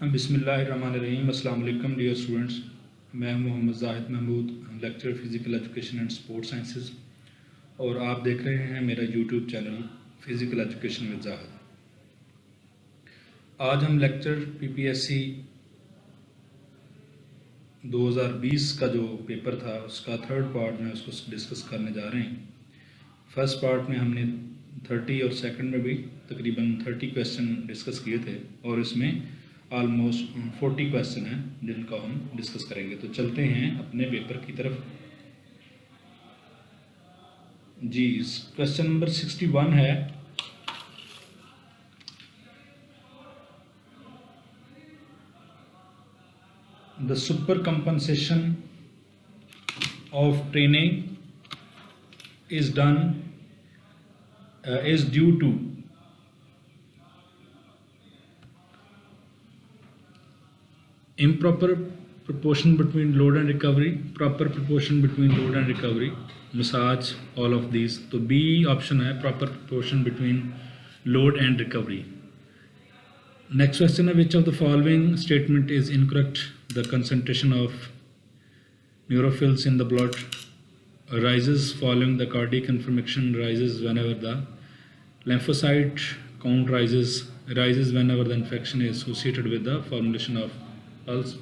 बिस्मिल्लाहिर्रहमानिर्रहीम। अस्सलाम वालेकुम डियर स्टूडेंट्स, मैं Mohammad Zahid Mahmood, lecturer physical education and sports sciences, और आप देख रहे हैं मेरा YouTube channel physical education with Zahid. आज हम लेक्चर पीपीएससी 2020 का जो पेपर था उसका थर्ड पार्ट में उसको डिस्कस करने जा रहे हैं। फर्स्ट पार्ट में हमने 30 और सेकंड में भी तकरीबन 30 क्वेश्चन डिस्कस किए थे और इसमें ऑलमोस्ट 40 क्वेश्चन हैं जिनका हम डिस्कस करेंगे। तो चलते हैं अपने पेपर की तरफ। जी, क्वेश्चन नंबर 61 है। The super compensation of training is done is due to improper proportion between load and recovery, proper proportion between load and recovery, massage, all of these. तो B option है proper proportion between load and recovery. Next question है, which of the following statement is incorrect? The concentration of neutrophils in the blood rises following the cardiac inflammation, rises whenever the lymphocyte count rises whenever the infection is associated with the formulation of pulse,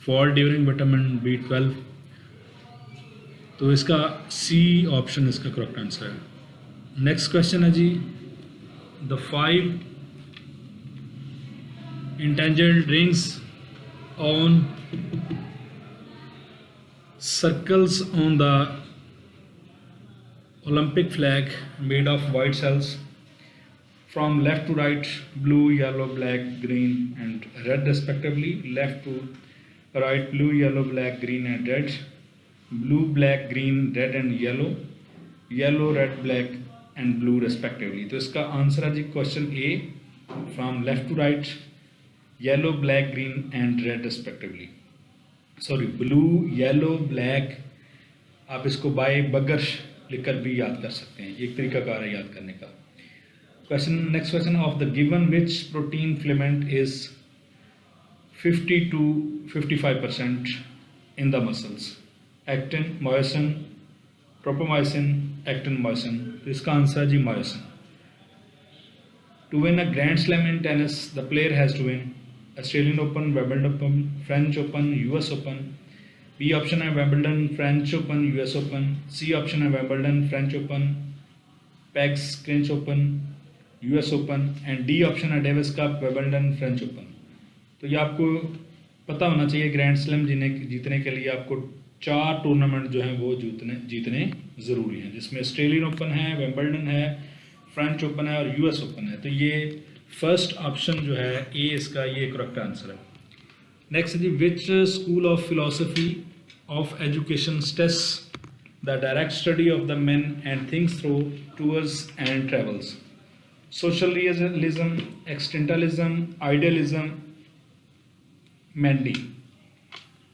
fall during vitamin B12. तो इसका C option इसका correct answer है। Next question है जी, the 5 intangent rings on circles on the Olympic flag made of white cells from left to right, blue, yellow, black, green and red respectively. Left to right, blue, yellow, black, green and red, blue, black, green, red and yellow, yellow, red, black and blue respectively. तो इसका answer है जी question A, from left to right, yellow, black, green and red respectively. Sorry, blue, yellow, black, आप इसको bye बगर लिखकर भी याद कर सकते हैं, एक तरीकाकार है याद करने का। Question, next question, of the given which protein filament is 50 to 55% in the muscles? Actin, myosin, tropomyosin, actin, myosin. तो इसका आंसर है जी myosin. To win a grand slam in tennis the player has to win Australian Open, Wimbledon Open, French Open, US Open. B option है Wimbledon, French Open, US Open. C option है Wimbledon, French Open, packs, French Open, US open and D option है Davis cup, वेम्बल्डन, French open. तो ये आपको पता होना चाहिए, grand slam जीतने के लिए आपको 4 टूर्नामेंट जो हैं वो जीतने ज़रूरी हैं, जिसमें ऑस्ट्रेलियन ओपन है, वेम्बल्डन है, फ्रेंच ओपन है और यूएस ओपन है। तो ये फर्स्ट ऑप्शन जो है ए इसका, ये करेक्ट आंसर है। नेक्स्ट जी, which school of philosophy of education stress the direct study of the man and things through tours and travels? Social realism, existentialism, idealism, मैंडी।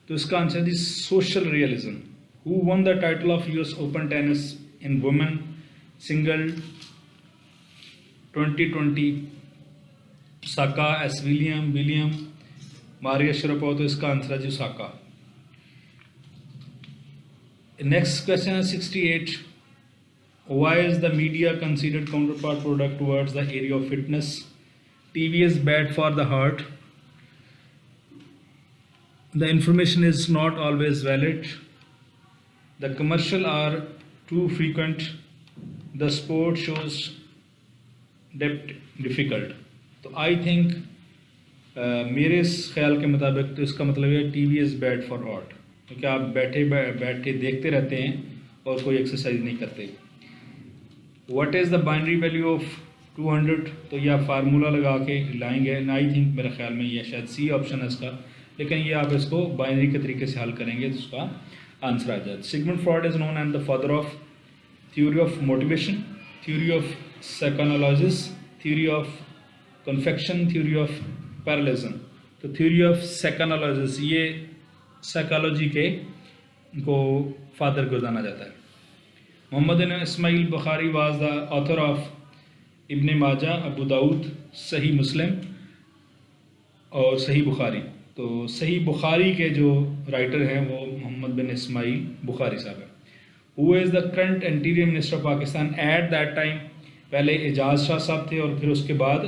तो इसका आंसर है जी social realism. Who won the title of US Open tennis in women single 2020? साका, S William, Maria Sharapova. तो इसका answer है जी साका। Next question है 68, why is the media considered counter part product towards the area of fitness? TV is bad for the heart, the information is not always valid, the commercial are too frequent, the sport shows difficult. तो I think मेरे इस ख्याल के मुताबिक तो इसका मतलब है TV is bad for heart, क्योंकि आप बैठ के देखते रहते हैं और कोई एक्सरसाइज नहीं करते। What is the binary value of 200? तो ये आप फार्मूला लगा के लाएंगे। आई थिंक मेरे ख्याल में ये शायद सी ऑप्शन है इसका, लेकिन ये आप इसको बाइनरी के तरीके से हल करेंगे तो उसका आंसर आ जाए। Sigmund Freud is known and the father of theory of motivation, theory of psychoanalysis, theory of confection, theory of parallelism. तो थ्योरी ऑफ साइकोएनालिसिस, ये साइकोलॉजी के को फादर को जाना जाता है। Mohammad bin Ismail Bukhari was the author of Ibn Majah, Abu Dawud, Sahih Muslim और सही बुखारी। तो सही बुखारी के जो राइटर हैं वो मोहम्मद बिन इस्माइल बुखारी साहब हैं। Who is the current interior minister of Pakistan at that time? पहले एजाज शाह साहब थे और फिर उसके बाद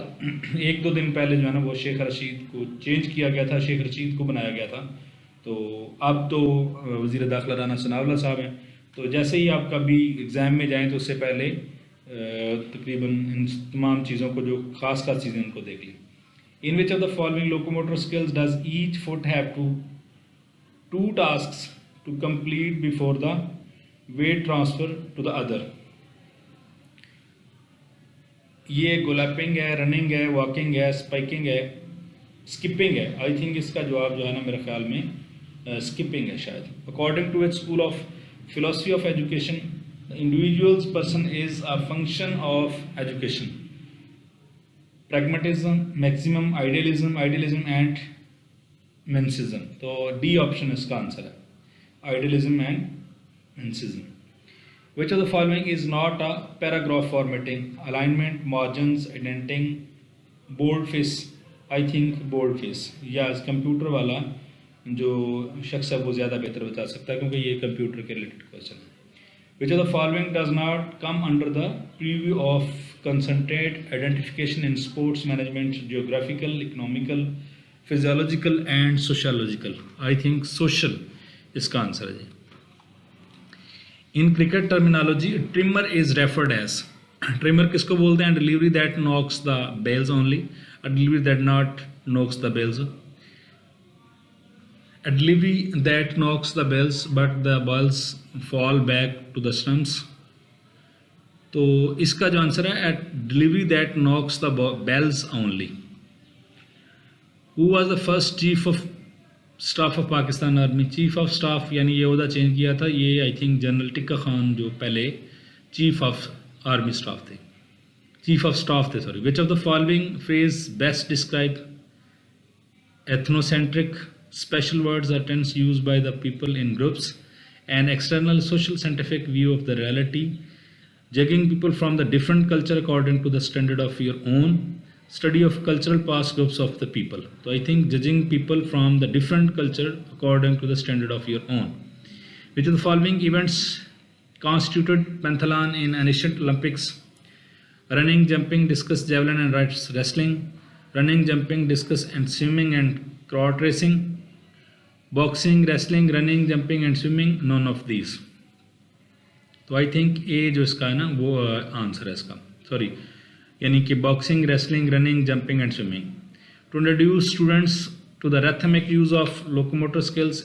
एक दो दिन पहले जो है ना वो शेख रशीद को चेंज किया गया था, शेख रशीद को बनाया गया था। तो अब तो वज़ीर दाखिला राना सनाउल्लाह साहब हैं। तो जैसे ही आप कभी एग्ज़ाम में जाएं तो उससे पहले तकरीबन इन तमाम चीज़ों को जो ख़ास चीज़ें उनको देख लें। In which of the following locomotor skills does each foot have two tasks to complete before the weight transfer to the other? ये गोलैपिंग है, रनिंग है, वॉकिंग है, स्पाइकिंग है, स्किपिंग है। आई थिंक इसका जवाब जो है ना मेरे ख्याल में स्किपिंग है शायद। According to it school of philosophy of education, individuals person is a function of education. Pragmatism, maximum, idealism and mensism. तो डी ऑप्शन इसका आंसर है, idealism and mensism. Which of the following is not a paragraph formatting? Alignment, margins, indenting, boldface. I think boldface. या computer वाला जो शख्स है वो ज़्यादा बेहतर बता सकता है क्योंकि ये कंप्यूटर के रिलेटेड क्वेश्चन है। Which of the following does not come under the preview of concentrate identification in sports management, geographical, economical, physiological and sociological? I think social इसका आंसर है जी। In cricket terminology trimmer is referred as, trimmer किसको बोलते हैं? Delivery that knocks the bails only, a delivery that not knocks the bails, a delivery that knocks the bails but the balls fall back to the stumps. तो इसका जो answer है at delivery that knocks the bails only. Who was the first chief of staff of Pakistan army? Chief of staff यानी ये ओहदा change किया था, ये I think general Tikka Khan जो पहले चीफ ऑफ आर्मी स्टाफ थे, चीफ ऑफ स्टाफ थे sorry. Which of the following phrase best describe ethnocentric special words are terms used by the people in groups and external social scientific view of the reality, judging people from the different culture according to the standard of your own, study of cultural past groups of the people. So I think judging people from the different culture according to the standard of your own. Which of the following events constituted pentathlon in ancient Olympics? Running, jumping, discus, javelin and wrestling, running, jumping, discus and swimming and crowd racing, boxing, wrestling, running, jumping and swimming, none of these. तो I think ये जो इसका है ना वो answer है इसका, sorry यानी कि boxing, wrestling, running, jumping and swimming. To introduce students to the rhythmic use of locomotor skills,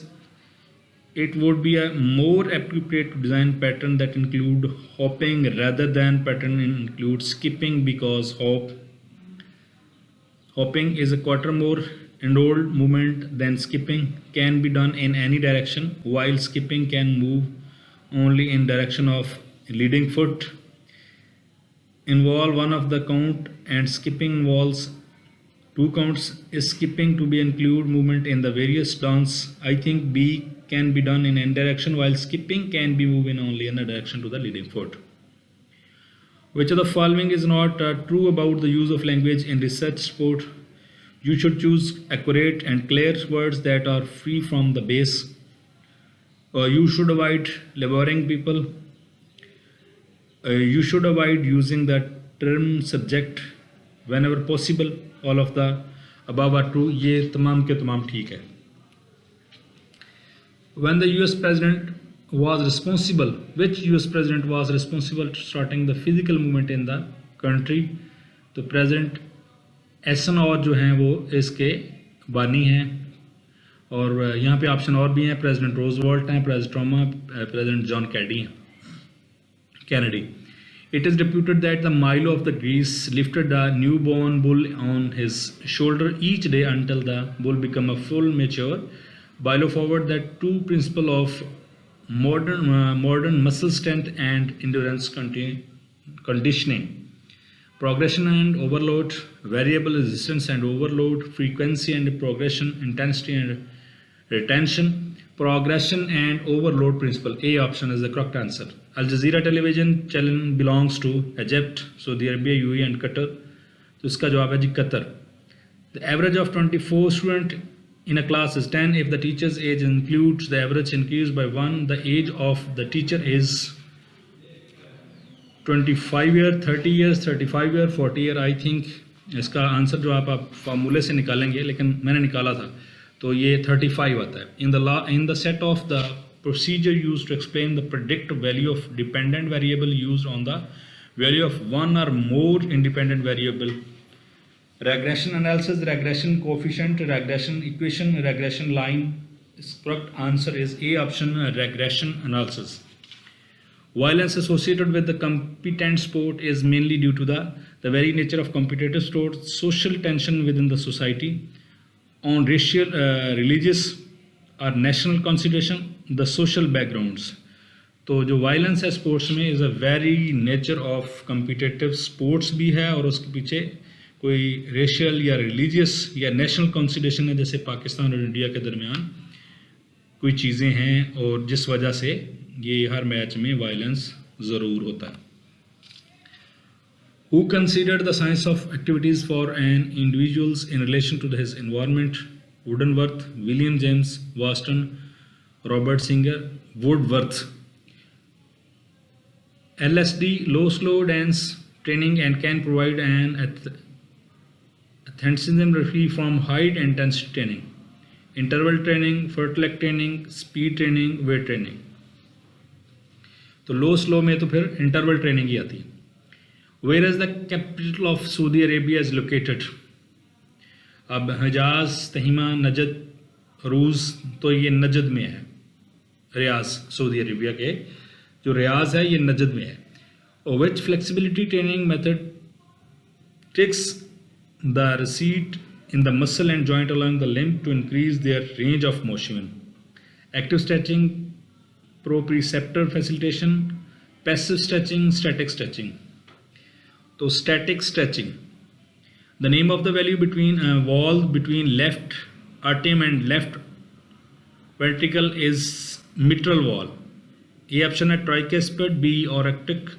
it would be a more appropriate to design pattern that include hopping rather than pattern include skipping, because hopping is a quarter more enrolled movement than skipping, can be done in any direction, while skipping can move only in direction of leading foot, involve one of the count and skipping involves two counts. Is skipping to be include movement in the various dance? I think B can be done in any direction while skipping can be moved in only in a direction to the leading foot. Which of the following is not true about the use of language in research sport? You should choose accurate and clear words that are free from the base. You should avoid laboring people. You should avoid using the term subject whenever possible. All of the above are true. ये तमाम के तमाम ठीक है। When the US president was responsible, which US president was responsible to starting the physical movement in the country? तो president एसन और जो हैं वो इसके बानी हैं, और यहाँ पे ऑप्शन और भी हैं, प्रेसिडेंट रोजवेल्ट हैं, president Truman, president John Kennedy. It is reputed that the Milo of the Greece lifted the newborn bull on his shoulder each day until the bull became a full mature. Milo forward that two principles of modern muscle strength and endurance conditioning: progression and overload, variable resistance and overload, frequency and progression, intensity and retention, progression and overload principle. A option is the correct answer. Al Jazeera television channel belongs to Egypt, Saudi Arabia, UAE and Qatar. तो इसका जवाब है जी Qatar. The average of 24 students in a class is 10. If the teacher's age includes the average increase by 1, the age of the teacher is 25 year, 30 years, 35 year, 40 year. I think इसका answer जो आप फार्मूले से निकालेंगे, लेकिन मैंने निकाला था तो ये 35 आता है. In the set of the procedure used to explain the predict value of dependent variable used on the value of one or more independent variable. Regression analysis, regression coefficient, regression equation, regression line. Its correct answer is A option, regression analysis. Violence associated with the competent sport is mainly due to the very nature of competitive sports, social tension within the society, on racial, religious or national consideration, the social backgrounds. तो जो violence है sports में is a very nature of competitive sports भी है, और उसके पीछे कोई रेशियल या रिलीजियस या नेशनल कंसिडरेशन है, जैसे पाकिस्तान और इंडिया के दरमियान कोई चीज़ें हैं, और जिस वजह से ये हर मैच में वायलेंस ज़रूर होता है. Who considered the science of activities for an individuals in relation to his environment? Woodworth, William James Waston, Robert Singer. Woodworth. LSD, low slow dance training, and can provide an athleticism free from high intensity training. Interval training, fartlek training, speed training, weight training. तो लो slow में तो फिर interval training ही आती है. Where is the capital of Saudi Arabia is located? अब Hejaz, तहीमा, Najd, रूज़, तो ये नजद में है. रियाज सऊदी अरेबिया के जो रियाज है ये नजद में है. Which flexibility training method tricks the receipt in the muscle and joint along the limb to increase their range of motion? Active stretching, proprioceptor facilitation, passive stretching, static stretching. So static stretching, the name of the value between wall between left atrium and left ventricle is mitral wall. A option है tricuspid, B aortic,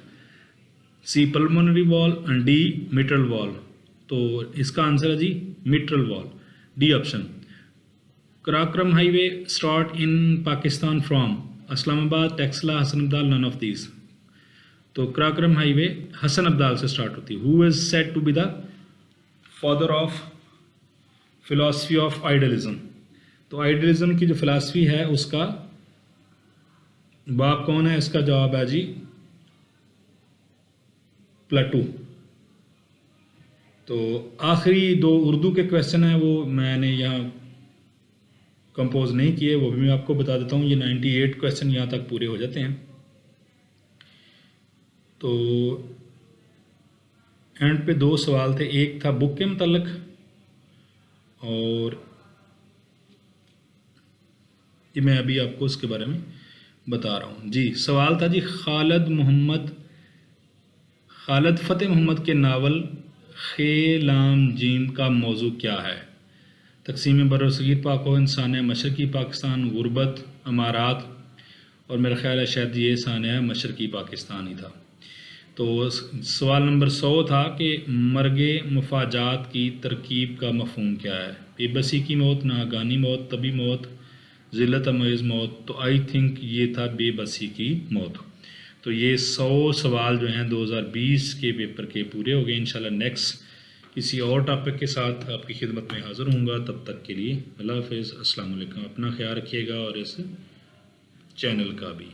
C pulmonary wall and D mitral wall. तो इसका answer है जी mitral valve, D option. Karakoram highway start in Pakistan from Islamabad, Taxila, Hasan Abdal, none of these. तो Karakoram highway Hasan Abdal से start होती है. Who is said to be the father of philosophy of idealism? तो idealism की जो फिलॉसफी है उसका बाप कौन है? इसका जवाब है जी प्लेटो. तो आखिरी दो उर्दू के क्वेश्चन हैं वो मैंने यहाँ कंपोज नहीं किए, वो भी मैं आपको बता देता हूँ. ये 98 क्वेश्चन यहाँ तक पूरे हो जाते हैं. तो एंड पे दो सवाल थे, एक था बुक के मतलब और ये मैं अभी आपको उसके बारे में बता रहा हूँ जी. सवाल था जी खालिद फ़तेह मोहम्मद के नावल ख़े-लाम जीम का मौजू क्या है? तकसीम बरसगीर पाक व इंसानिया, मशरक़ी पाकिस्तान, गुरबत, अमारात, और मेरा ख़्याल है शायद ये सानिया मशरक़ी पाकिस्तान ही था. तो सवाल नंबर 100 था कि मर्गे मुफाजात की तरकीब का मफ़हूम क्या है? बेबसी की मौत, नागानी मौत, तबी मौत, ज़िल्लत अमेज़ मौत. तो आई थिंक ये था बेबसी की मौत. तो ये 100 सवाल जो हैं 2020 के पेपर के पूरे हो गए. इंशाल्लाह नेक्स्ट किसी और टॉपिक के साथ आपकी खिदमत में हाज़िर होऊंगा. तब तक के लिए अल्लाह हाफ़िज़, अस्सलाम वालेकुम. अपना ख्याल रखिएगा और इस चैनल का भी.